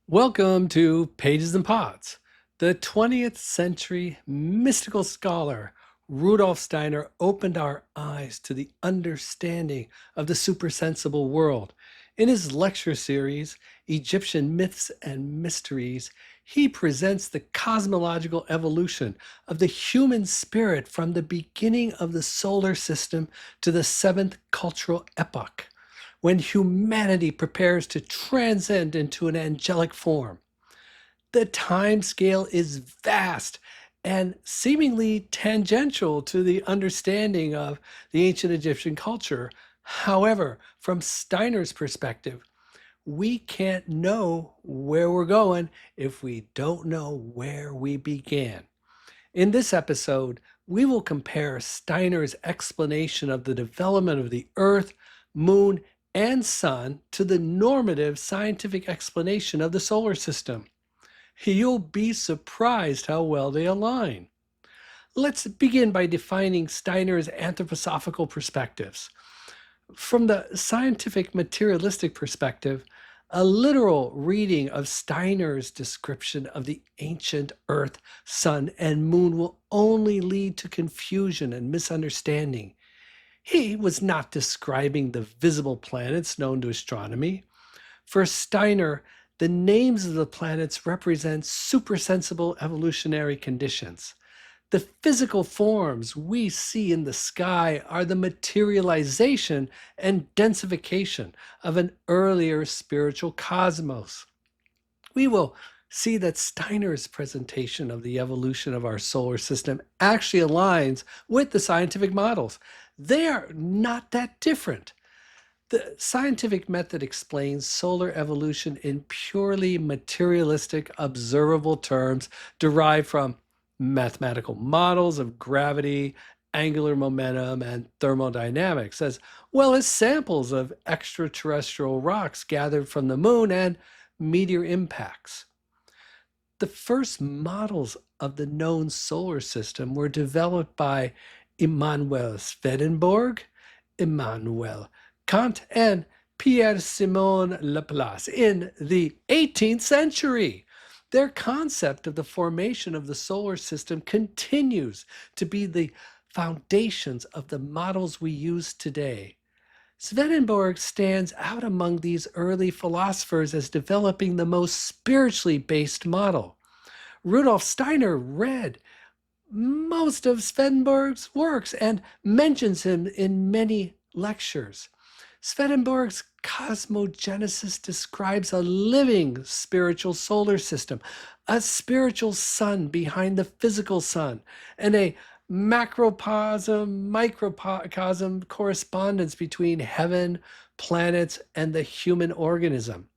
Welcome to Pages and Pods. The 20th century mystical scholar Rudolf Steiner opened our eyes to the understanding of the supersensible world. In his lecture series, Egyptian Myths and Mysteries, he presents the cosmological evolution of the human spirit from the beginning of the solar system to the seventh cultural epoch, when humanity prepares to transcend into an angelic form. The time scale is vast and seemingly tangential to the understanding of the ancient Egyptian culture. However, from Steiner's perspective, we can't know where we're going if we don't know where we began. In this episode, we will compare Steiner's explanation of the development of the Earth, Moon, and Sun to the normative scientific explanation of the solar system. You'll be surprised how well they align. Let's begin by defining Steiner's anthroposophical perspectives. From the scientific materialistic perspective, a literal reading of Steiner's description of the ancient Earth, Sun, and Moon will only lead to confusion and misunderstanding. He was not describing the visible planets known to astronomy. For Steiner, the names of the planets represent supersensible evolutionary conditions. The physical forms we see in the sky are the materialization and densification of an earlier spiritual cosmos. We will see that Steiner's presentation of the evolution of our solar system actually aligns with the scientific models. They are not that different. The scientific method explains solar evolution in purely materialistic, observable terms derived from mathematical models of gravity, angular momentum, and thermodynamics, as well as samples of extraterrestrial rocks gathered from the moon and meteor impacts. The first models of the known solar system were developed by Emanuel Swedenborg, Immanuel Kant, and Pierre-Simon Laplace in the 18th century. Their concept of the formation of the solar system continues to be the foundations of the models we use today. Swedenborg stands out among these early philosophers as developing the most spiritually based model. Rudolf Steiner read most of Swedenborg's works and mentions him in many lectures. Swedenborg's Cosmogenesis describes a living spiritual solar system, a spiritual sun behind the physical sun, and a macrocosm, microcosm correspondence between heaven, planets, and the human organism.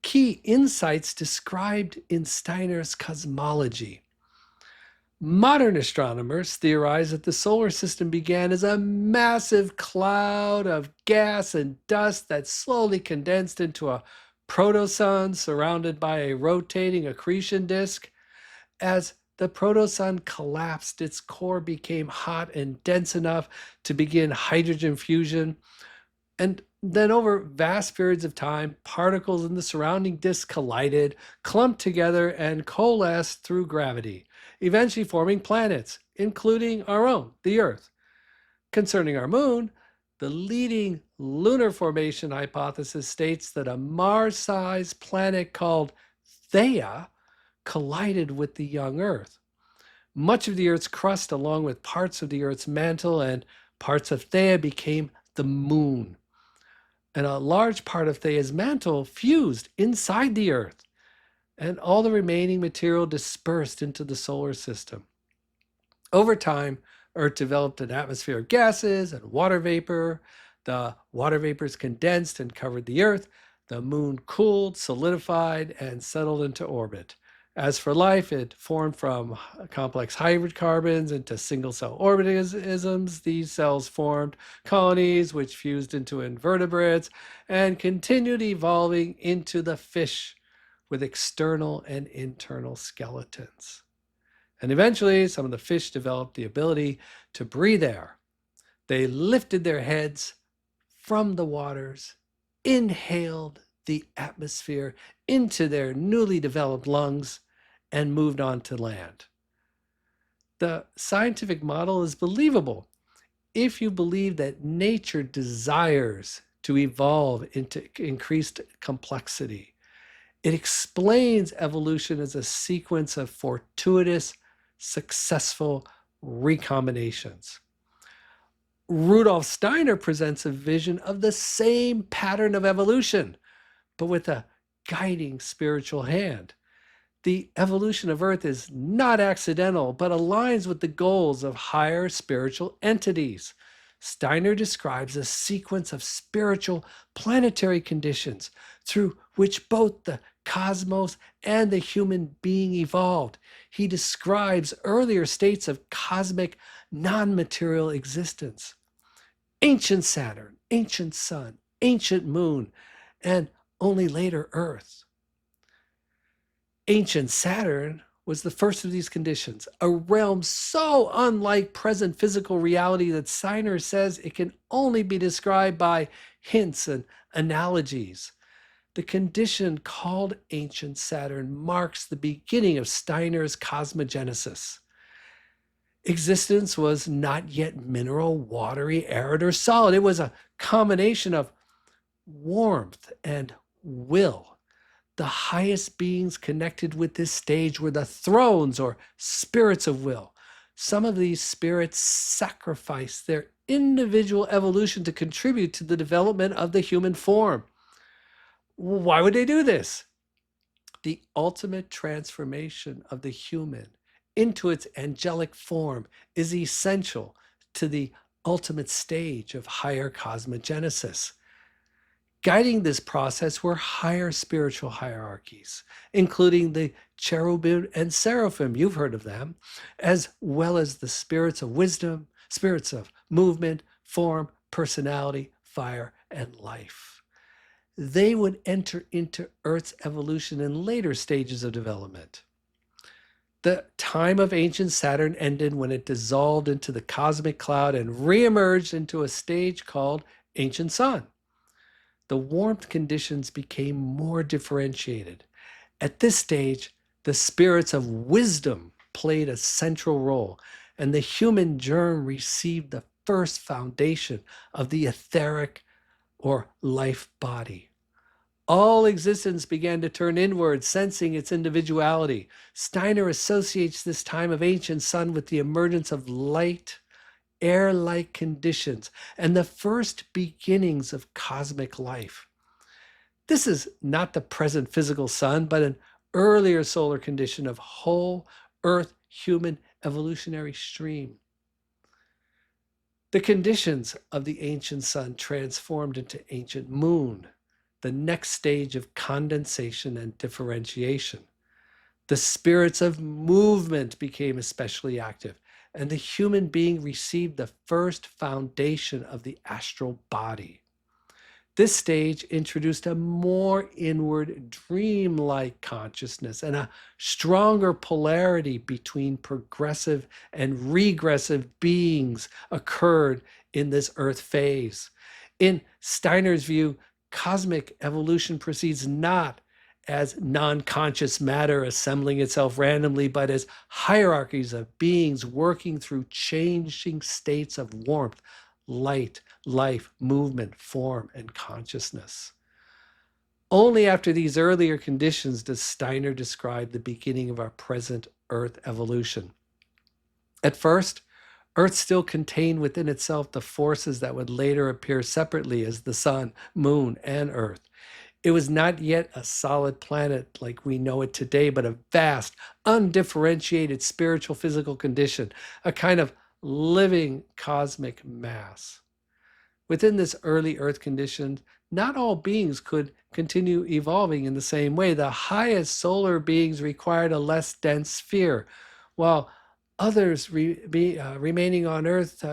Key insights described in Steiner's cosmology. Modern astronomers theorize that the solar system began as a massive cloud of gas and dust that slowly condensed into a protosun surrounded by a rotating accretion disk. As the protosun collapsed, its core became hot and dense enough to begin hydrogen fusion. And then over vast periods of time, particles in the surrounding disk collided, clumped together, and coalesced through gravity, eventually forming planets, including our own, the Earth. Concerning our moon, the leading lunar formation hypothesis states that a Mars-sized planet called Theia collided with the young Earth. Much of the Earth's crust, along with parts of the Earth's mantle and parts of Theia, became the moon. And a large part of Theia's mantle fused inside the Earth, and all the remaining material dispersed into the solar system. Over time, Earth developed an atmosphere of gases and water vapor. The water vapors condensed and covered the Earth. The moon cooled, solidified, and settled into orbit. As for life, it formed from complex hybrid carbons into single-cell organisms. These cells formed colonies which fused into invertebrates and continued evolving into the fish with external and internal skeletons. And eventually, some of the fish developed the ability to breathe air. They lifted their heads from the waters, inhaled the atmosphere into their newly developed lungs and moved on to land. The scientific model is believable if you believe that nature desires to evolve into increased complexity. It explains evolution as a sequence of fortuitous, successful recombinations. Rudolf Steiner presents a vision of the same pattern of evolution, but with a guiding spiritual hand. The evolution of Earth is not accidental, but aligns with the goals of higher spiritual entities. Steiner describes a sequence of spiritual planetary conditions through which both the cosmos and the human being evolved. He describes earlier states of cosmic, non-material existence. Ancient Saturn, ancient sun, ancient moon, and only later Earth. Ancient Saturn was the first of these conditions, a realm so unlike present physical reality that Steiner says it can only be described by hints and analogies. The condition called Ancient Saturn marks the beginning of Steiner's cosmogenesis. Existence was not yet mineral, watery, arid, or solid. It was a combination of warmth and will. The highest beings connected with this stage were the thrones or spirits of will. Some of these spirits sacrificed their individual evolution to contribute to the development of the human form. Why would they do this? The ultimate transformation of the human into its angelic form is essential to the ultimate stage of higher cosmogenesis. Guiding this process were higher spiritual hierarchies, including the cherubim and seraphim, you've heard of them, as well as the spirits of wisdom, spirits of movement, form, personality, fire, and life. They would enter into Earth's evolution in later stages of development. The time of ancient Saturn ended when it dissolved into the cosmic cloud and reemerged into a stage called ancient sun. The warmth conditions became more differentiated. At this stage, the spirits of wisdom played a central role, and the human germ received the first foundation of the etheric or life body. All existence began to turn inward, sensing its individuality. Steiner associates this time of ancient sun with the emergence of light, air-like conditions, and the first beginnings of cosmic life. This is not the present physical sun, but an earlier solar condition of whole Earth human evolutionary stream. The conditions of the ancient sun transformed into ancient moon, the next stage of condensation and differentiation. The spirits of movement became especially active, and the human being received the first foundation of the astral body. This stage introduced a more inward, dream-like consciousness and a stronger polarity between progressive and regressive beings occurred in this Earth phase. In Steiner's view, cosmic evolution proceeds not as non-conscious matter assembling itself randomly, but as hierarchies of beings working through changing states of warmth, light, life, movement, form, and consciousness. Only after these earlier conditions does Steiner describe the beginning of our present Earth evolution. At first, Earth still contained within itself the forces that would later appear separately as the sun, moon, and Earth. It was not yet a solid planet like we know it today, but a vast, undifferentiated spiritual physical condition, a kind of living cosmic mass. Within this early Earth condition, not all beings could continue evolving in the same way. The highest solar beings required a less dense sphere, while others remaining on Earth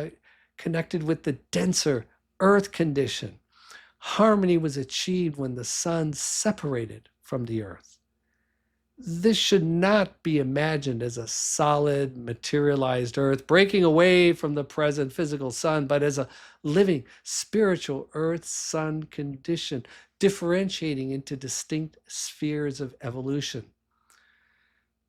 connected with the denser Earth condition. Harmony was achieved when the sun separated from the Earth. This should not be imagined as a solid, materialized Earth breaking away from the present physical sun, but as a living, spiritual Earth-sun condition. differentiating into distinct spheres of evolution.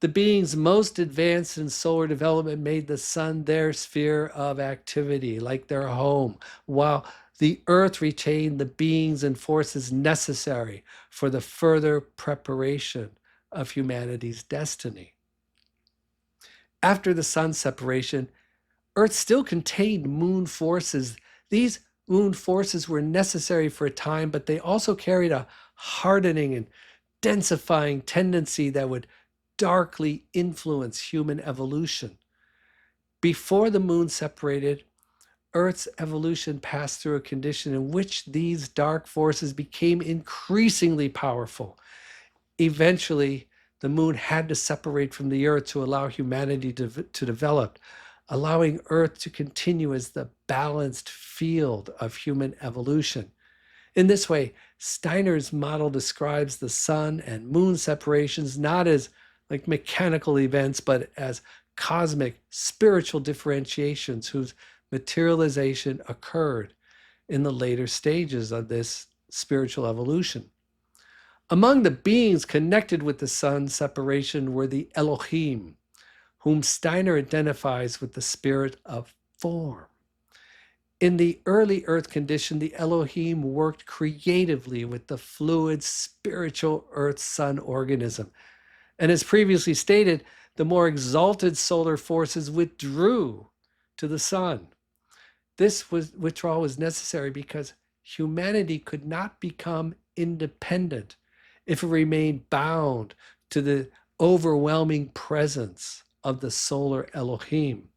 The beings most advanced in solar development made the sun their sphere of activity, like their home, while the earth retained the beings and forces necessary for the further preparation of humanity's destiny. After the sun separation, Earth still contained moon forces. These moon forces were necessary for a time, but they also carried a hardening and densifying tendency that would darkly influence human evolution. Before the moon separated, Earth's evolution passed through a condition in which these dark forces became increasingly powerful. Eventually, the moon had to separate from the Earth to allow humanity to develop, allowing Earth to continue as the balanced field of human evolution. In this way, Steiner's model describes the sun and moon separations not as like mechanical events, but as cosmic spiritual differentiations whose materialization occurred in the later stages of this spiritual evolution. Among the beings connected with the sun separation were the Elohim, whom Steiner identifies with the spirit of form. In the early Earth condition, the Elohim worked creatively with the fluid, spiritual Earth-Sun organism. And as previously stated, the more exalted solar forces withdrew to the sun. This withdrawal was necessary because humanity could not become independent if it remained bound to the overwhelming presence of the solar Elohim.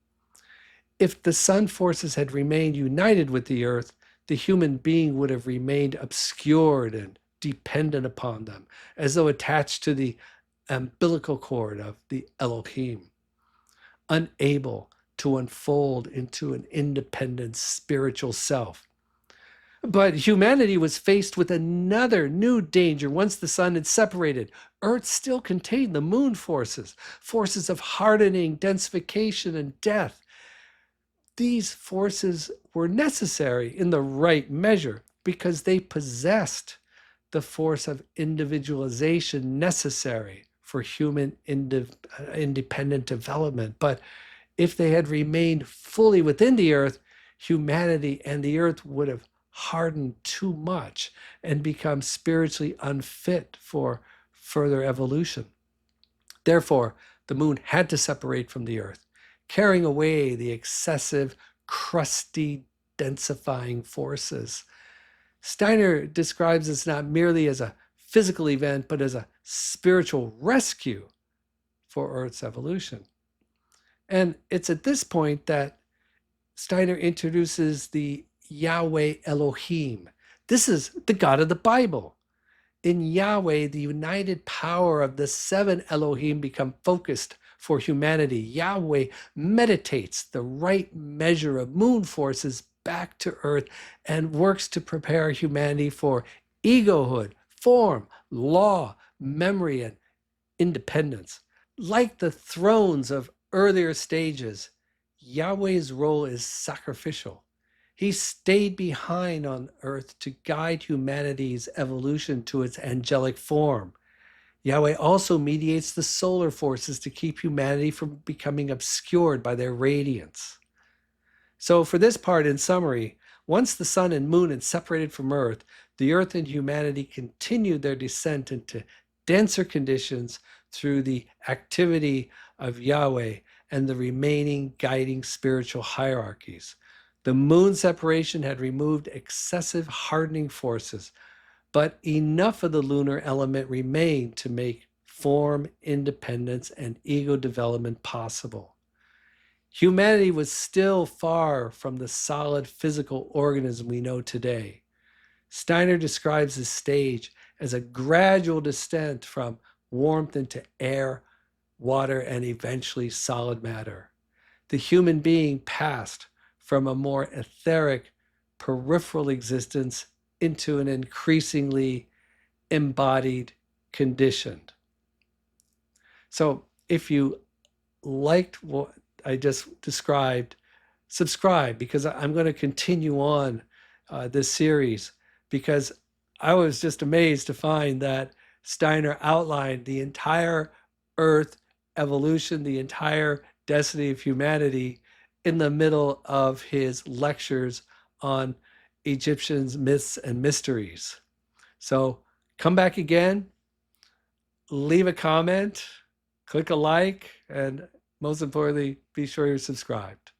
If the sun forces had remained united with the earth, the human being would have remained obscured and dependent upon them, as though attached to the umbilical cord of the Elohim, unable to unfold into an independent spiritual self. But humanity was faced with another new danger once the sun had separated. Earth still contained the moon forces, forces of hardening, densification, and death. These forces were necessary in the right measure because they possessed the force of individualization necessary for human independent development. But if they had remained fully within the earth, humanity and the earth would have hardened too much and become spiritually unfit for further evolution. Therefore, the moon had to separate from the earth, carrying away the excessive, crusty, densifying forces. Steiner describes this not merely as a physical event, but as a spiritual rescue for Earth's evolution. And it's at this point that Steiner introduces the Yahweh Elohim. This is the God of the Bible. In Yahweh, the united power of the seven Elohim become focused for humanity. Yahweh meditates the right measure of moon forces back to earth and works to prepare humanity for egohood, form, law, memory, and independence. Like the thrones of earlier stages, Yahweh's role is sacrificial. He stayed behind on earth to guide humanity's evolution to its angelic form. Yahweh also mediates the solar forces to keep humanity from becoming obscured by their radiance. So for this part, in summary, once the sun and moon had separated from earth, the earth and humanity continued their descent into denser conditions through the activity of Yahweh and the remaining guiding spiritual hierarchies. The moon separation had removed excessive hardening forces, but enough of the lunar element remained to make form, independence, and ego development possible. Humanity was still far from the solid physical organism we know today. Steiner describes this stage as a gradual descent from warmth into air, water, and eventually solid matter. The human being passed from a more etheric, peripheral existence into an increasingly embodied condition. So if you liked what I just described, subscribe, because I'm going to continue on this series, because I was just amazed to find that Steiner outlined the entire Earth evolution, the entire destiny of humanity in the middle of his lectures on Egyptians, myths, and mysteries. So come back again, leave a comment, click a like, and most importantly, be sure you're subscribed.